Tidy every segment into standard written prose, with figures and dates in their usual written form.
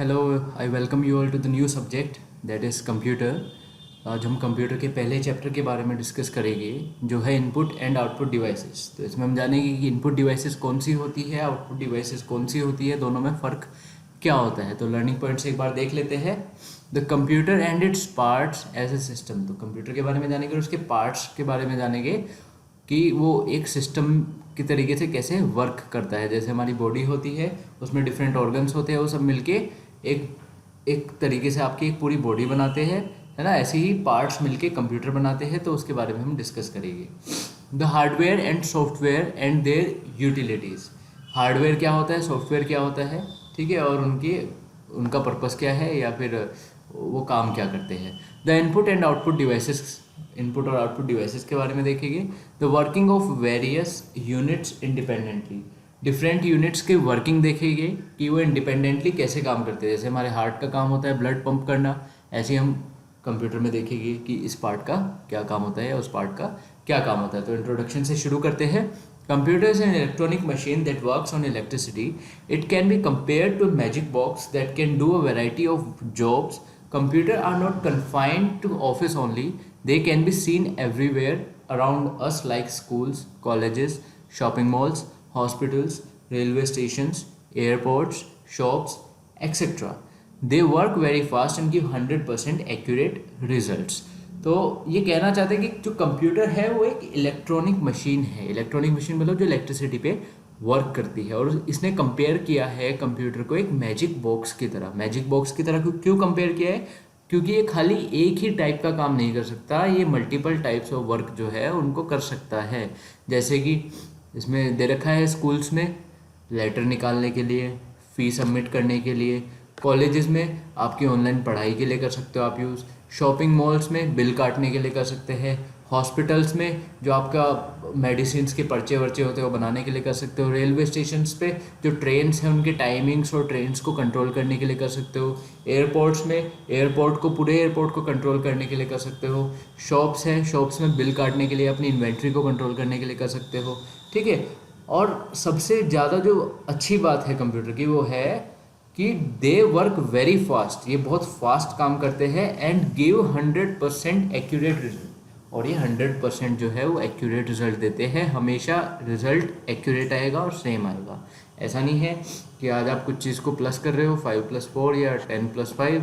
Hello, I welcome you all to the new subject that is computer. आज हम computer के पहले chapter के बारे में डिस्कस करेंगे जो है इनपुट एंड आउटपुट डिवाइसेस। तो इसमें हम जानेंगे कि इनपुट डिवाइसेस कौन सी होती है, आउटपुट डिवाइसेस कौन सी होती है, दोनों में फ़र्क क्या होता है। तो लर्निंग पॉइंट्स एक बार देख लेते हैं। The computer and its parts as a system. तो कंप्यूटर के बारे में जानेंगे और उसके पार्ट्स के बारे में जानेंगे कि वो एक सिस्टम की तरीके से कैसे वर्क करता है। जैसे हमारी बॉडी होती है, उसमें डिफरेंट ऑर्गन्स होते हैं, वो सब मिलके एक एक तरीके से आपकी एक पूरी बॉडी बनाते हैं, है ना। ऐसे ही पार्ट्स मिलके कंप्यूटर बनाते हैं, तो उसके बारे में हम डिस्कस करेंगे। The hardware and software and their utilities. Hardware क्या होता है, सॉफ्टवेयर क्या होता है, ठीक है, और उनका पर्पस क्या है या फिर वो काम क्या करते हैं। The input and output devices. Input और आउटपुट डिवाइसेस के बारे में देखेंगे। The working of various units independently. Different units की वर्किंग देखेंगे कि वो इंडिपेंडेंटली कैसे काम करते हैं। जैसे हमारे हार्ट का काम होता है ब्लड पंप करना, ऐसे ही हम कंप्यूटर में देखेंगे कि इस पार्ट का क्या काम होता है या उस पार्ट का क्या काम होता है। तो इंट्रोडक्शन से शुरू करते हैं। Computer is an electronic machine that works on electricity. It can be compared to magic box that can do a variety of jobs. Computer are not confined to office only. They can be seen everywhere around us like schools, colleges, shopping malls, hospitals, railway stations, airports, shops, etc. They work very fast and give 100% accurate results. तो ये कहना चाहते हैं कि जो computer है वो एक इलेक्ट्रॉनिक मशीन है। इलेक्ट्रॉनिक मशीन मतलब जो इलेक्ट्रिसिटी पे वर्क करती है। और इसने कंपेयर किया है कंप्यूटर को एक मैजिक बॉक्स की तरह। मैजिक बॉक्स की तरह क्यों कंपेयर किया है? क्योंकि ये खाली एक ही टाइप का काम नहीं कर सकता, ये मल्टीपल टाइप्स ऑफ वर्क जो है उनको कर सकता है। जैसे कि इसमें दे रखा है स्कूल्स में लेटर निकालने के लिए, फ़ी सबमिट करने के लिए, कॉलेजेस में आपकी ऑनलाइन पढ़ाई के लिए कर सकते हो आप यूज़, शॉपिंग मॉल्स में बिल काटने के लिए कर सकते हैं, हॉस्पिटल्स में जो आपका मेडिसिन के पर्चे वर्चे होते हैं वो बनाने के लिए कर सकते हो, रेलवे स्टेशंस पे जो ट्रेन्स हैं उनके टाइमिंग्स और ट्रेन्स को कंट्रोल करने के लिए कर सकते हो, एयरपोर्ट्स में पूरे एयरपोर्ट को कंट्रोल करने के लिए कर सकते हो, शॉप्स हैं, शॉप्स में बिल काटने के लिए, अपनी इन्वेंट्री को कंट्रोल करने के लिए कर सकते हो, ठीक है। और सबसे ज़्यादा जो अच्छी बात है कंप्यूटर की वो है कि दे वर्क वेरी फास्ट। ये बहुत फास्ट काम करते हैं एंड गिव 100% एक्यूरेट रिजल्ट। और ये 100% जो है वो एक्यूरेट रिजल्ट देते हैं। हमेशा रिजल्ट एक्यूरेट आएगा और सेम आएगा। ऐसा नहीं है कि आज आप कुछ चीज़ को प्लस कर रहे हो 5+4 या 10+5,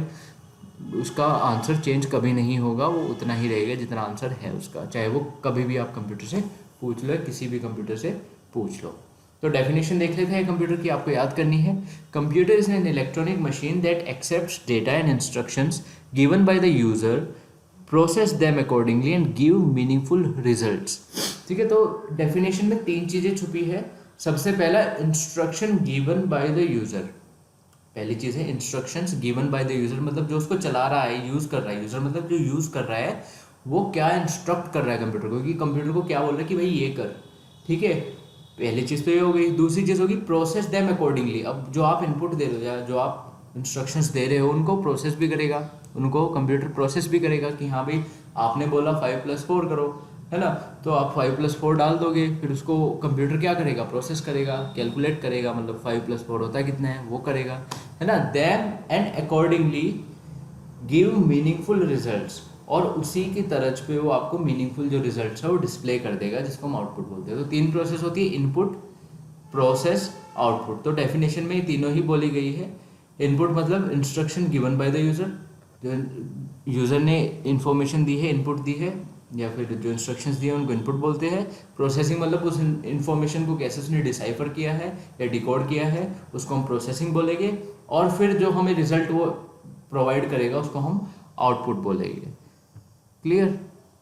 उसका आंसर चेंज कभी नहीं होगा, वो उतना ही रहेगा जितना आंसर है उसका, चाहे वो कभी भी आप कंप्यूटर से पूछ लो, किसी भी कंप्यूटर से पूछ लो। तो डेफिनेशन देख लेते हैं कंप्यूटर की, आपको याद करनी है। Computer is an electronic machine that accepts data and instructions given by the user, process them accordingly and give meaningful results. ठीक है, तो डेफिनेशन में 3 चीज़ें छुपी है। सबसे पहला instruction given by the user. पहली चीज़ है instructions given by the user, मतलब जो उसको चला रहा है, यूज़ कर रहा है, यूज़र मतलब जो यूज़ कर रहा है वो क्या इंस्ट्रक्ट कर रहा है कंप्यूटर को, कि कंप्यूटर को क्या बोल रहा है कि भाई ये कर, ठीक है। पहली चीज़ तो ये हो गई। दूसरी चीज़ होगी प्रोसेस देम अकॉर्डिंगली। अब जो आप इनपुट दे रहे हो या जो आप इंस्ट्रक्शंस दे रहे हो उनको प्रोसेस भी करेगा, उनको कंप्यूटर प्रोसेस भी करेगा कि हाँ भाई आपने बोला 5+4 करो, है ना, तो आप 5+4 डाल दोगे, फिर उसको कंप्यूटर क्या करेगा, प्रोसेस करेगा, कैलकुलेट करेगा, मतलब 5+4 होता है कितना है वो करेगा, है ना। Then and accordingly give meaningful results, और उसी की तरज पे वो आपको मीनिंगफुल जो रिजल्ट्स है वो डिस्प्ले कर देगा, जिसको हम आउटपुट बोलते हैं। तो 3 प्रोसेस होती है, इनपुट, प्रोसेस, आउटपुट। तो डेफिनेशन में ये तीनों ही बोली गई है। इनपुट मतलब instruction given by the user, जो यूज़र ने इंफॉर्मेशन दी है, इनपुट दी है, या फिर जो इंस्ट्रक्शंस दिए हैं उनको इनपुट बोलते हैं। प्रोसेसिंग मतलब उस इंफॉर्मेशन को कैसे उसने डिसाइफर किया है या डिकोड किया है, उसको हम प्रोसेसिंग बोलेंगे। और फिर जो हमें रिजल्ट वो प्रोवाइड करेगा उसको हम आउटपुट बोलेंगे। क्लियर?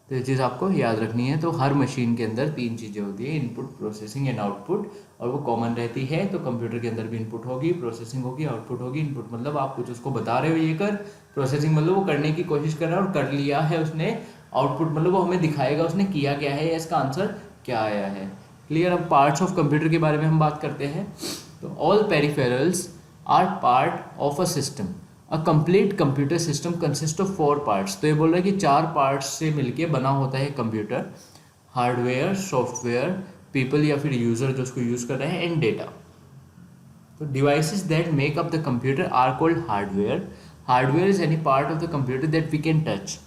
तो ये चीज़ आपको याद रखनी है। तो हर मशीन के अंदर 3 चीज़ें होती है, इनपुट, प्रोसेसिंग एंड आउटपुट, और वो कॉमन रहती है। तो कंप्यूटर के अंदर भी इनपुट होगी, प्रोसेसिंग होगी, आउटपुट होगी। इनपुट मतलब आप कुछ उसको बता रहे हो ये कर, प्रोसेसिंग मतलब वो करने की कोशिश कर रहा है और कर लिया है उसने, आउटपुट मतलब वो हमें दिखाएगा उसने किया क्या है या इसका आंसर क्या आया है। क्लियर? अब पार्ट्स ऑफ कंप्यूटर के बारे में हम बात करते हैं। तो all peripherals are part of a system. A complete computer system consist of 4 parts. तो ये बोल रहा है कि 4 पार्ट्स से मिलके बना होता है कंप्यूटर। हार्डवेयर, सॉफ्टवेयर, पीपल या फिर यूज़र जो उसको यूज़ कर रहे हैं, एंड डेटा। तो devices that make up the computer are called hardware. Hardware is any part of the computer that we can touch.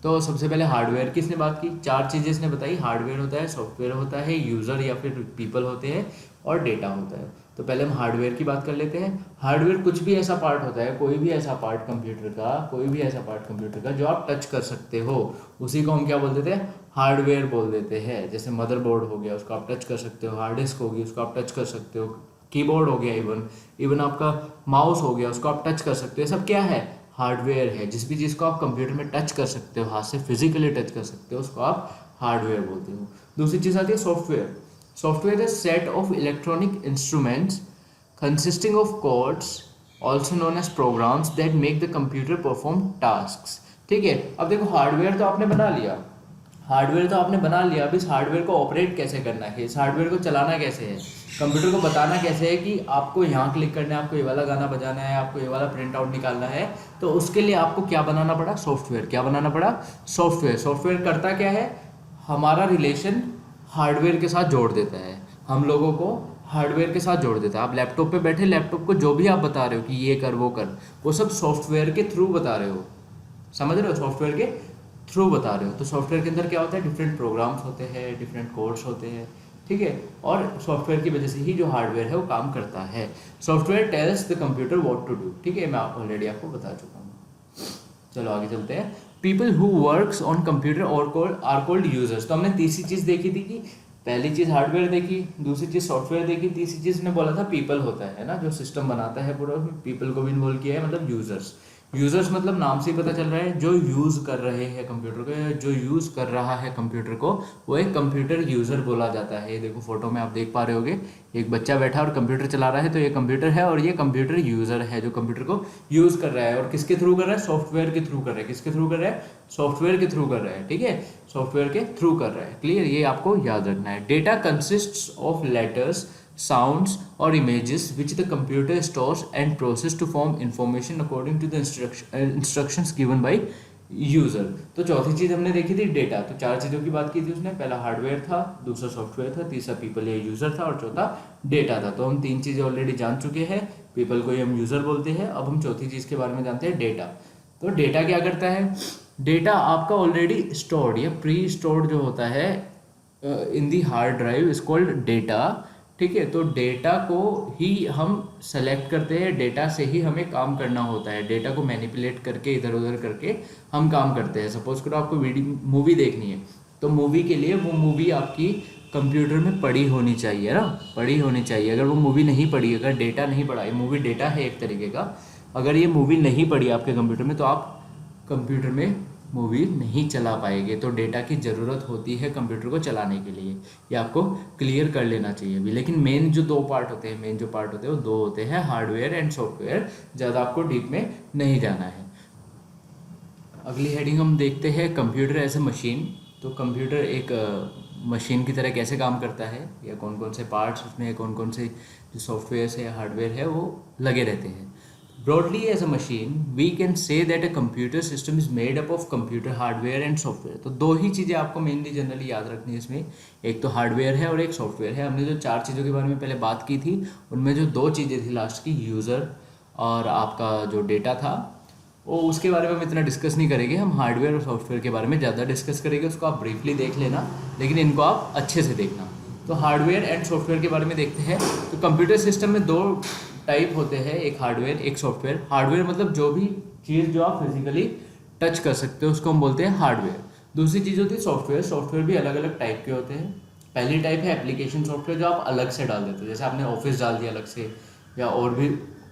तो सबसे पहले हार्डवेयर की इसने बात की, चार चीज़ें इसने बताई. हार्डवेयर होता है, सॉफ्टवेयर होता है, यूज़र या फिर पीपल होते हैं, और डेटा होता है. तो पहले हम हार्डवेयर की बात कर लेते हैं. हार्डवेयर कुछ भी ऐसा पार्ट होता है, कोई भी ऐसा पार्ट कंप्यूटर का, कोई भी ऐसा पार्ट कंप्यूटर का जो आप टच कर सकते हो, उसी को हम क्या बोल देते हैं, हार्डवेयर बोल देते हैं. जैसे मदरबोर्ड हो गया, उसको आप टच कर सकते हो. हार्ड डिस्क होगी, उसको आप टच कर सकते हो. कीबोर्ड हो गया, इवन इवन आपका माउस हो गया, उसको आप टच कर सकते हो. ये सब क्या है, हार्डवेयर है. जिस भी चीज़ को आप कंप्यूटर में टच कर सकते हो, हाथ से फिजिकली टच कर सकते हो, उसको आप हार्डवेयर बोलते हो. दूसरी चीज़ आती है software. Software is set of electronic instruments consisting of codes also known as programs that make the computer perform tasks. ठीक है. अब देखो हार्डवेयर तो आपने बना लिया, हार्डवेयर तो आपने बना लिया. अब इस हार्डवेयर को ऑपरेट कैसे करना है, इस हार्डवेयर को चलाना कैसे है, कंप्यूटर को बताना कैसे है कि आपको यहाँ क्लिक करना है, आपको ये वाला गाना बजाना है, आपको ये वाला प्रिंट आउट निकालना है. तो उसके लिए आपको क्या बनाना पड़ा, सॉफ्टवेयर. क्या बनाना पड़ा, सॉफ्टवेयर. सॉफ्टवेयर करता क्या है, हमारा रिलेशन हार्डवेयर के साथ जोड़ देता है, हम लोगों को हार्डवेयर के साथ जोड़ देता है. आप लैपटॉप पे बैठे, लैपटॉप को जो भी आप बता रहे हो कि ये कर वो कर, वो सब सॉफ्टवेयर के थ्रू बता रहे हो. समझ रहे हो, सॉफ्टवेयर के थ्रू बता रहे हो. तो सॉफ्टवेयर के अंदर क्या होता है, डिफरेंट प्रोग्राम्स होते हैं, डिफरेंट कोड्स होते हैं. ठीक है. और सॉफ्टवेयर की वजह से ही जो हार्डवेयर है वो काम करता है. Software tells the computer what to do. ठीक है, मैं ऑलरेडी आपको बता चुका हूँ. चलो आगे चलते हैं. People who works on computer और आर कॉल्ड यूजर्स. तो हमने तीसरी चीज़ देखी थी कि पहली चीज़ हार्डवेयर देखी, दूसरी चीज़ सॉफ्टवेयर देखी, तीसरी चीज़ ने बोला था पीपल होता है ना, जो सिस्टम बनाता है पूरा, पीपल को भी इन्वॉल्व किया है, मतलब यूजर्स. यूजर्स मतलब नाम से ही पता चल रहा है, जो यूज़ कर रहे हैं कंप्यूटर को, जो यूज़ कर रहा है कंप्यूटर को, वो एक कंप्यूटर यूज़र बोला जाता है. ये देखो फोटो में आप देख पा रहे होगे, एक बच्चा बैठा और कंप्यूटर चला रहा है, तो ये कंप्यूटर है और ये कंप्यूटर यूज़र है जो कंप्यूटर को यूज़ कर रहा है. और किसके थ्रू कर रहा है, सॉफ्टवेयर के थ्रू कर रहा है. किसके थ्रू कर रहा है, सॉफ्टवेयर के थ्रू कर रहा है. ठीक है, सॉफ्टवेयर के थ्रू कर रहा है. क्लियर, ये आपको याद रखना है. Data consists of letters, sounds or images which the computer stores and process to form information according to the instructions given by user. तो चौथी चीज़ हमने देखी थी डेटा. तो चार चीज़ों की बात की थी उसने, पहला हार्डवेयर था, दूसरा सॉफ्टवेयर था, तीसरा पीपल या यूज़र था, और चौथा डेटा था. तो हम तीन चीज़ें ऑलरेडी जान चुके हैं. पीपल को ही हम यूज़र बोलते हैं. अब हम चौथी चीज़ के बारे में जानते हैं, डेटा. तो डेटा क्या करता है, डेटा आपका ऑलरेडी स्टोर्ड या प्री स्टोर्ड जो होता है in the hard drive is called data. ठीक है. तो डेटा को ही हम सेलेक्ट करते हैं, डेटा से ही हमें काम करना होता है. डेटा को मैनिपुलेट करके इधर उधर करके हम काम करते हैं. सपोज करो आपको मूवी देखनी है, तो मूवी के लिए वो मूवी आपकी कंप्यूटर में पड़ी होनी चाहिए ना, पड़ी होनी चाहिए. अगर वो मूवी नहीं पड़ी, अगर डेटा नहीं पड़ा, ये मूवी डेटा है एक तरीके का, अगर ये मूवी नहीं पड़ी आपके कंप्यूटर में, तो आप कंप्यूटर में मूवी नहीं चला पाएंगे. तो डेटा की ज़रूरत होती है कंप्यूटर को चलाने के लिए, ये आपको क्लियर कर लेना चाहिए अभी. लेकिन मेन जो दो पार्ट होते हैं, मेन जो पार्ट होते हैं वो दो होते हैं, हार्डवेयर एंड सॉफ्टवेयर. ज़्यादा आपको डीप में नहीं जाना है. अगली हेडिंग हम देखते हैं, कंप्यूटर एज ए मशीन. तो कंप्यूटर एक मशीन की तरह कैसे काम करता है, या कौन कौन से पार्ट्स उसमें, कौन कौन से जो सॉफ्टवेयर है या हार्डवेयर है वो लगे रहते हैं. Broadly, as a machine, we can say that a computer system is made up of computer hardware and software. तो दो ही चीज़ें आपको मेनली जनरली याद रखनी है इसमें, एक तो हार्डवेयर है और एक सॉफ्टवेयर है. हमने जो चार चीज़ों के बारे में पहले बात की थी, उनमें जो दो चीज़ें थी लास्ट की, यूज़र और आपका जो डेटा था, वो उसके बारे में हम इतना डिस्कस नहीं करेंगे. हम हार्डवेयर और सॉफ्टवेयर के बारे में ज़्यादा डिस्कस करेंगे. उसको आप ब्रीफली देख लेना, लेकिन इनको आप अच्छे से देखना. तो हार्डवेयर एंड सॉफ्टवेयर के बारे में देखते हैं. तो कंप्यूटर सिस्टम में दो टाइप होते हैं, एक हार्डवेयर एक सॉफ्टवेयर. हार्डवेयर मतलब जो भी चीज़ जो आप फिजिकली टच कर सकते हो उसको हम बोलते हैं हार्डवेयर. दूसरी चीज़ होती है सॉफ्टवेयर. सॉफ्टवेयर भी अलग अलग टाइप के होते हैं. पहली टाइप है एप्लीकेशन सॉफ्टवेयर, जो आप अलग से डाल देते हो. जैसे आपने ऑफिस डाल दिया अलग से, या और भी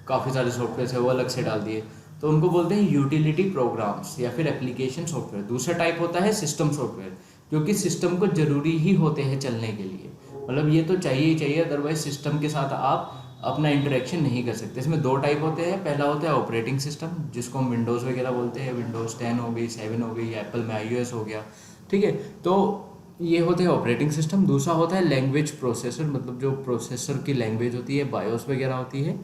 काफ़ी सारे सॉफ्टवेयर है वो अलग से डाल दिए, तो उनको बोलते हैं यूटिलिटी प्रोग्राम्स या फिर एप्लीकेशन सॉफ्टवेयर. दूसरा टाइप होता है सिस्टम सॉफ्टवेयर, जो कि सिस्टम को ज़रूरी ही होते हैं चलने के लिए. मतलब ये तो चाहिए ही चाहिए, अदरवाइज सिस्टम के साथ आप अपना इंटरेक्शन नहीं कर सकते. इसमें दो टाइप होते हैं. पहला होता है ऑपरेटिंग सिस्टम, जिसको हम विंडोज़ वगैरह बोलते हैं. विंडोज़ 10 हो गई, 7 हो गई, एप्पल में iOS हो गया. ठीक है. तो ये होते हैं ऑपरेटिंग सिस्टम. दूसरा होता है लैंग्वेज प्रोसेसर, मतलब जो प्रोसेसर की लैंग्वेज होती है, बायोस वगैरह होती है,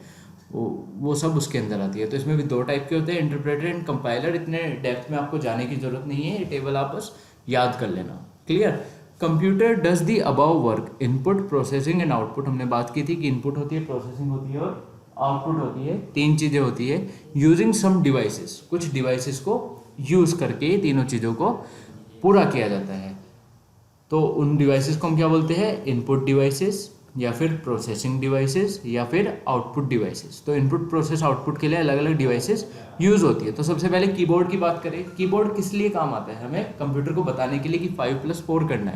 वो सब उसके अंदर आती है. तो इसमें भी दो टाइप के होते हैं, इंटरप्रेटर एंड कंपाइलर. इतने डेप्थ में आपको जाने की ज़रूरत नहीं है, ये टेबल आप बस याद कर लेना. Clear. Computer does the above work, input processing and output. हमने बात की थी कि इनपुट होती है, प्रोसेसिंग होती है और आउटपुट होती है, तीन चीज़ें होती है। यूजिंग सम डिवाइसेस, कुछ डिवाइसेस को यूज़ करके तीनों चीज़ों को पूरा किया जाता है। तो उन डिवाइसेस को हम क्या बोलते हैं, इनपुट डिवाइसेस या फिर प्रोसेसिंग डिवाइसेस या फिर आउटपुट डिवाइसेस। तो इनपुट प्रोसेस आउटपुट के लिए अलग अलग डिवाइसेस यूज़ होती है। तो सबसे पहले कीबोर्ड की बात करें, कीबोर्ड किस लिए काम आता है, हमें कंप्यूटर को बताने के लिए कि 5+4 करना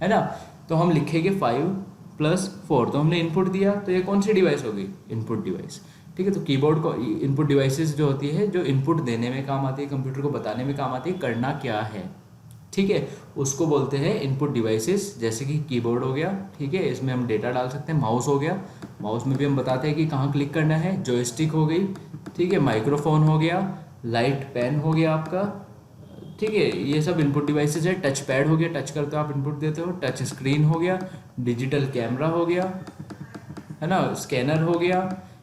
है ना। तो हम लिखेंगे 5+4, तो हमने इनपुट दिया, तो ये कौन सी डिवाइस होगी, इनपुट डिवाइस। ठीक है, तो कीबोर्ड को इनपुट डिवाइसेस जो होती है, जो इनपुट देने में काम आती है, कंप्यूटर को बताने में काम आती है करना क्या है, ठीक है, उसको बोलते हैं इनपुट डिवाइसेस। जैसे कि कीबोर्ड हो गया, ठीक है, इसमें हम डेटा डाल सकते हैं। माउस हो गया, माउस में भी हम बताते हैं कि कहाँ क्लिक करना है। जॉयस्टिक हो गई, ठीक है, माइक्रोफोन हो गया, लाइट पेन हो गया आपका, ठीक है, ये सब इनपुट डिवाइसेस है। टच पैड हो गया, टच करते हो आप इनपुट देते हो। टच स्क्रीन हो गया, डिजिटल कैमरा हो गया, है ना, स्कैनर हो गया।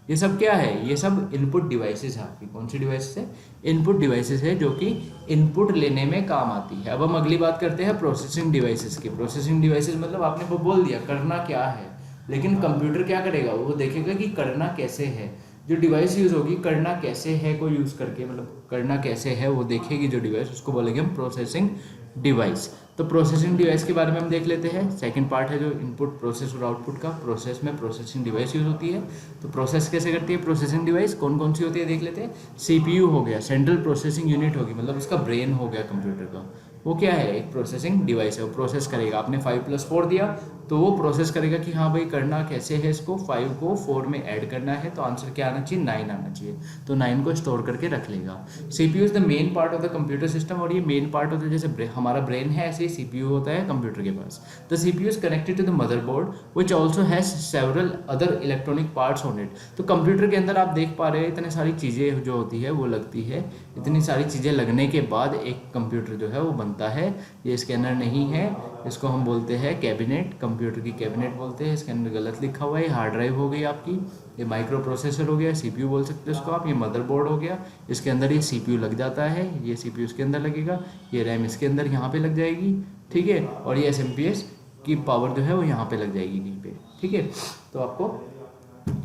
ये सब क्या है, ये सब इनपुट डिवाइसेस है आपकी। कौन सी डिवाइसेस है, इनपुट डिवाइसेस है, जो कि इनपुट लेने में काम आती है। अब हम अगली बात करते हैं प्रोसेसिंग डिवाइसेस की। प्रोसेसिंग डिवाइसेस मतलब आपने वो बोल दिया करना क्या है, लेकिन कंप्यूटर क्या करेगा, वो देखेगा कि करना कैसे है। जो डिवाइस यूज़ होगी करना कैसे है को यूज़ करके, मतलब करना कैसे है वो देखेगी जो डिवाइस, उसको बोलेंगे हम प्रोसेसिंग डिवाइस। तो प्रोसेसिंग डिवाइस के बारे में हम देख लेते हैं। सेकंड पार्ट है जो इनपुट प्रोसेस और आउटपुट का। प्रोसेस में प्रोसेसिंग डिवाइस यूज़ होती है। तो प्रोसेस कैसे करती है प्रोसेसिंग डिवाइस, कौन कौन सी होती है देख लेते हैं। सीपीयू हो गया, सेंट्रल प्रोसेसिंग यूनिट होगी, मतलब उसका ब्रेन हो गया कंप्यूटर का। वो क्या है, एक प्रोसेसिंग डिवाइस है, वो प्रोसेस करेगा। आपने 5+4 दिया तो वो प्रोसेस करेगा कि हाँ भाई करना कैसे है इसको, 5 को 4 में ऐड करना है, तो आंसर क्या आना चाहिए, 9 आना चाहिए। तो 9 को स्टोर करके रख लेगा। CPU is the main part of the computer system, और ये मेन पार्ट होता है, जैसे हमारा ब्रेन है ऐसे ही सीपीयू होता है कंप्यूटर के पास। The CPU is connected to the motherboard which also has several other electronic parts on it. तो कंप्यूटर के अंदर आप देख पा रहे हैं इतनी सारी चीज़ें जो होती है वो लगती है। इतनी सारी चीज़ें लगने के बाद एक कंप्यूटर जो है वो बनता है। ये स्कैनर नहीं है, इसको हम बोलते हैं कैबिनेट, कंप्यूटर की कैबिनेट बोलते हैं। इसके अंदर गलत लिखा हुआ है, हार्ड ड्राइव हो गई आपकी, ये माइक्रो प्रोसेसर हो गया, सीपीयू बोल सकते हैं इसको आप, ये मदरबोर्ड हो गया, इसके अंदर ये सीपीयू लग जाता है, ये सीपीयू इसके अंदर लगेगा, ये रैम इसके अंदर यहाँ पे लग जाएगी, ठीक है, और ये एसएमपीएस की पावर जो है वो यहाँ पे लग जाएगी कहीं पे, ठीक है। तो आपको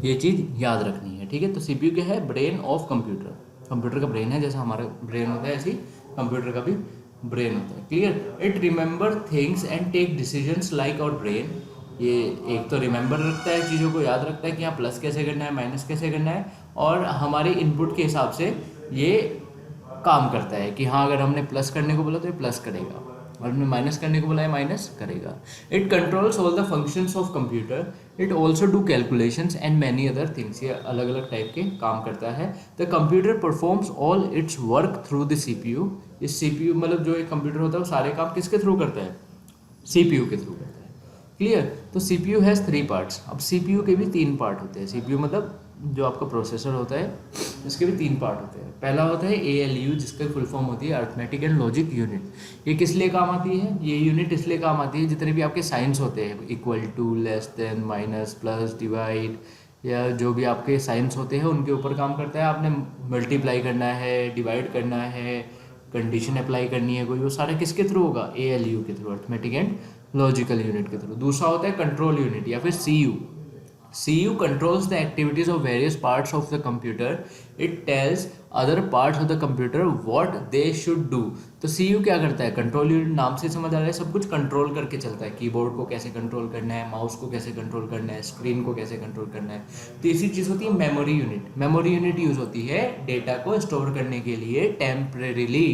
ये चीज़ याद रखनी है, ठीक है। तो सीपीयू क्या है, ब्रेन ऑफ कंप्यूटर। कंप्यूटर का ब्रेन है, जैसा हमारा ब्रेन होता है ऐसे ही कंप्यूटर का भी ब्रेन होता है, clear. It remember things and take decisions like our brain. ये एक तो रिमेंबर रखता है, चीज़ों को याद रखता है कि यहाँ प्लस कैसे करना है, माइनस कैसे करना है, और हमारे इनपुट के हिसाब से ये काम करता है कि हाँ अगर हमने प्लस करने को बोला तो ये प्लस करेगा, और हमने माइनस करने को बोला है माइनस करेगा। It controls all the functions of computer, it also do calculations and many other things. ये अलग अलग टाइप के काम करता है। The computer performs all it's work through the CPU. इस सीपीयू मतलब जो एक कंप्यूटर होता है वो सारे काम किसके थ्रू करता है, सीपीयू के थ्रू करता है, क्लियर। तो सीपीयू हैज़ 3 पार्ट्स। अब सीपीयू के भी 3 पार्ट होते हैं। सीपीयू मतलब जो आपका प्रोसेसर होता है इसके भी 3 पार्ट होते हैं। पहला होता है ALU, जिसका फुल फॉर्म होती है अर्थमेटिक एंड लॉजिक यूनिट। ये किस लिए काम आती है, ये यूनिट इसलिए काम आती है जितने भी आपके साइंस होते हैं, equal to, less than, minus, plus, divide, या जो भी आपके साइंस होते हैं उनके ऊपर काम करता है। आपने मल्टीप्लाई करना है, डिवाइड करना है, कंडीशन अप्लाई करनी है कोई, वो सारा किसके थ्रू होगा, ALU के through, arithmetic and logical unit के थ्रू। दूसरा होता है कंट्रोल यूनिट या फिर CU। CU controls the activities of various parts of the computer. It tells other parts of the computer what they should do. तो CU क्या करता है, कंट्रोल यूनिट, नाम से समझ आ रहा है, सब कुछ कंट्रोल करके चलता है। कीबोर्ड को कैसे कंट्रोल करना है, माउस को कैसे कंट्रोल करना है, स्क्रीन को कैसे कंट्रोल करना है। तीसरी चीज़ होती है memory unit. Memory unit use होती है डेटा को स्टोर करने के लिए टेम्परेरीली,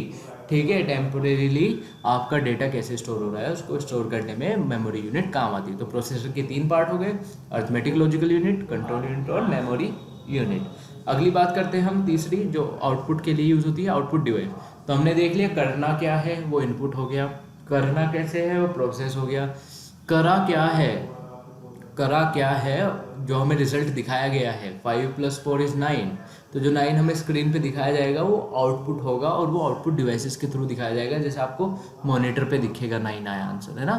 ठीक है। टेम्परेरीली आपका डेटा कैसे स्टोर हो रहा है उसको स्टोर करने में मेमोरी यूनिट काम आती है। तो प्रोसेसर के 3 पार्ट हो गए, arithmetic logical unit, control unit और मेमोरी यूनिट। अगली बात करते हैं हम तीसरी, जो आउटपुट के लिए यूज़ होती है, आउटपुट डिवाइस। तो हमने देख लिया करना क्या है, वो इनपुट हो गया, करना कैसे है वो प्रोसेस हो गया, करा क्या है, करा क्या है जो हमें रिजल्ट दिखाया गया है 5+4 इज 9। तो जो 9 हमें स्क्रीन पे दिखाया जाएगा वो आउटपुट होगा, और वो आउटपुट डिवाइसेस के थ्रू दिखाया जाएगा। जैसे आपको मॉनिटर पे दिखेगा 9 आया आंसर, है ना।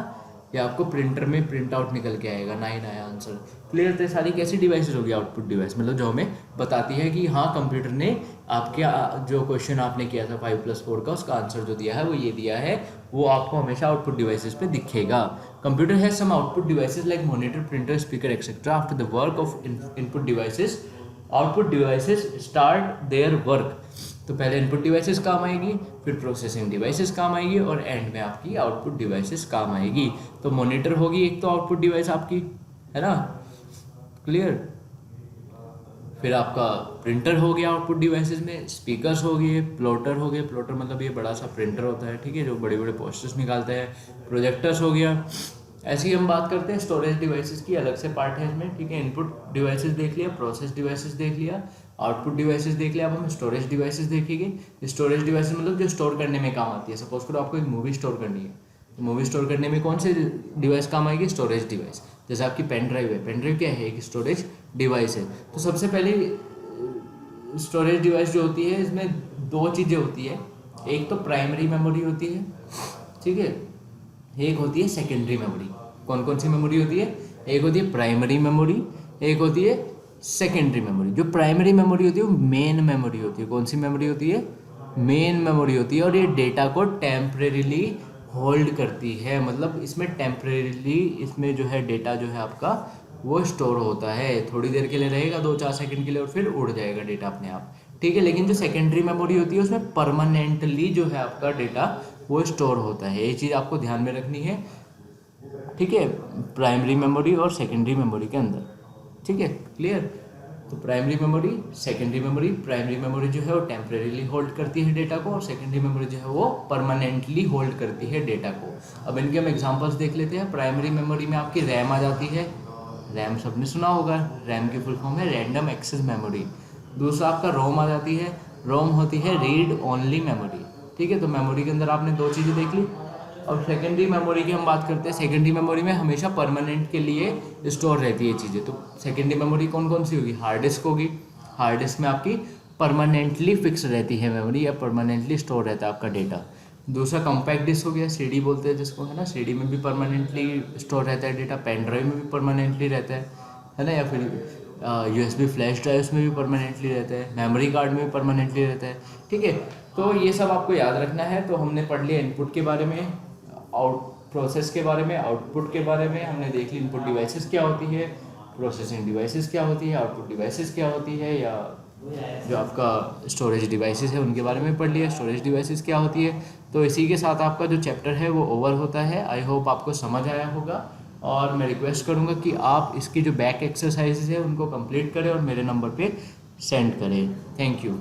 या आपको प्रिंटर में प्रिंट आउट निकल के आएगा 9 आया आंसर। क्लियर? तो सारी कैसी डिवाइसेस होगी? आउटपुट डिवाइस, मतलब जो हमें बताती है कि हाँ कंप्यूटर ने आपके जो क्वेश्चन आपने किया था 5+4 का, उसका आंसर जो दिया है वो ये दिया है, वो आपको हमेशा आउटपुट डिवाइसेस पे दिखेगा। Computer has some output devices like monitor, printer, speaker etcetera. After the work of input devices, output devices start their work. तो पहले इनपुट डिवाइसेस काम आएगी, फिर प्रोसेसिंग डिवाइसेस काम आएगी, और एंड में आपकी आउटपुट डिवाइसेस काम आएगी। तो मॉनिटर होगी एक तो आउटपुट डिवाइस आपकी, है ना? क्लियर? फिर आपका प्रिंटर हो गया आउटपुट डिवाइसेस में, स्पीकर्स हो गए, प्लॉटर हो गए, प्लॉटर मतलब ये बड़ा सा प्रिंटर होता है, ठीक है, जो बड़े बड़े पोस्टर्स निकालता है, प्रोजेक्टर्स हो गया। ऐसे ही हम बात करते हैं स्टोरेज डिवाइसेस की, अलग से पार्ट है इसमें, ठीक है। इनपुट डिवाइसेस देख लिया, प्रोसेस डिवाइसेस देख लिया, आउटपुट डिवाइसेस देख लिया। अब हम स्टोरेज डिवाइसेस देखेंगे। स्टोरेज डिवाइसेस मतलब जो स्टोर करने में काम आती है। सपोज करो आपको एक मूवी स्टोर करनी है, तो मूवी स्टोर करने में कौन सी डिवाइस काम आएगी? Storage device. जैसे आपकी पेन ड्राइव है, पेन ड्राइव क्या है? एक स्टोरेज डिवाइस है। तो सबसे पहले स्टोरेज डिवाइस जो होती है, इसमें दो चीज़ें होती है। एक तो प्राइमरी मेमोरी होती है, ठीक है, एक होती है सेकेंडरी मेमोरी। कौन कौन सी मेमोरी होती है? एक होती है प्राइमरी मेमोरी, एक होती है सेकेंडरी मेमोरी। जो प्राइमरी मेमोरी होती है वो मेन मेमोरी होती है। कौन सी मेमोरी होती है? मेन मेमोरी होती है। और ये डेटा को टेम्परेरीली होल्ड करती है, मतलब इसमें टेम्परेरीली इसमें जो है डेटा जो है आपका वो स्टोर होता है। थोड़ी देर के लिए रहेगा, 2-4 सेकंड के लिए, और फिर उड़ जाएगा डेटा अपने आप, ठीक है। लेकिन जो सेकेंडरी मेमोरी होती है उसमें परमानेंटली जो है आपका डेटा वो स्टोर होता है। ये चीज़ आपको ध्यान में रखनी है, ठीक है, प्राइमरी मेमोरी और सेकेंडरी मेमोरी के अंदर, ठीक है। क्लियर? तो primary memory, secondary memory. Primary memory जो है वो टेम्परेरीली होल्ड करती है डेटा को, और सेकेंडरी मेमोरी जो है वो परमानेंटली होल्ड करती है डेटा को। अब इनके हम एग्जांपल्स देख लेते हैं। प्राइमरी मेमोरी में आपकी रैम आ जाती है। रैम सबने सुना होगा, रैम की फुल फॉर्म है रैंडम एक्सेस मेमोरी। दूसरा आपका रोम आ जाती है। रोम होती है रीड ओनली मेमोरी, ठीक है। तो मेमोरी के अंदर आपने दो चीज़ें देख ली। अब सेकेंडरी मेमोरी की हम बात करते हैं। सेकेंडरी मेमोरी में हमेशा परमानेंट के लिए स्टोर रहती है चीज़ें। तो सेकेंडरी मेमोरी कौन कौन सी होगी? हार्ड डिस्क होगी। हार्ड डिस्क में आपकी परमानेंटली फिक्स रहती है मेमोरी, या परमानेंटली स्टोर रहता है आपका डेटा। दूसरा कॉम्पैक्ट डिस्क हो गया, सीडी बोलते हैं जिसको, है ना। सीडी में भी परमानेंटली स्टोर रहता है डेटा। पेन ड्राइव में भी परमानेंटली रहता है ना। या फिर यूएसबी फ्लैश ड्राइव्स में भी परमानेंटली रहता है। मेमोरी कार्ड में भी परमानेंटली रहता है, ठीक है। तो ये सब आपको याद रखना है। तो हमने पढ़ लिया इनपुट के बारे में, आउट प्रोसेस के बारे में, आउटपुट के बारे में हमने देख ली। इनपुट डिवाइसेस क्या होती है, प्रोसेसिंग डिवाइसेस क्या होती है, आउटपुट डिवाइसेस क्या होती है, या जो आपका स्टोरेज डिवाइसेस है उनके बारे में पढ़ लिया, स्टोरेज डिवाइसेस क्या होती है। तो इसी के साथ आपका जो चैप्टर है वो ओवर होता है। आई होप आपको समझ आया होगा, और मैं रिक्वेस्ट करूँगा कि आप इसकी जो बैक एक्सरसाइजेज है उनको कंप्लीट करें और मेरे नंबर पे सेंड करें। Thank you.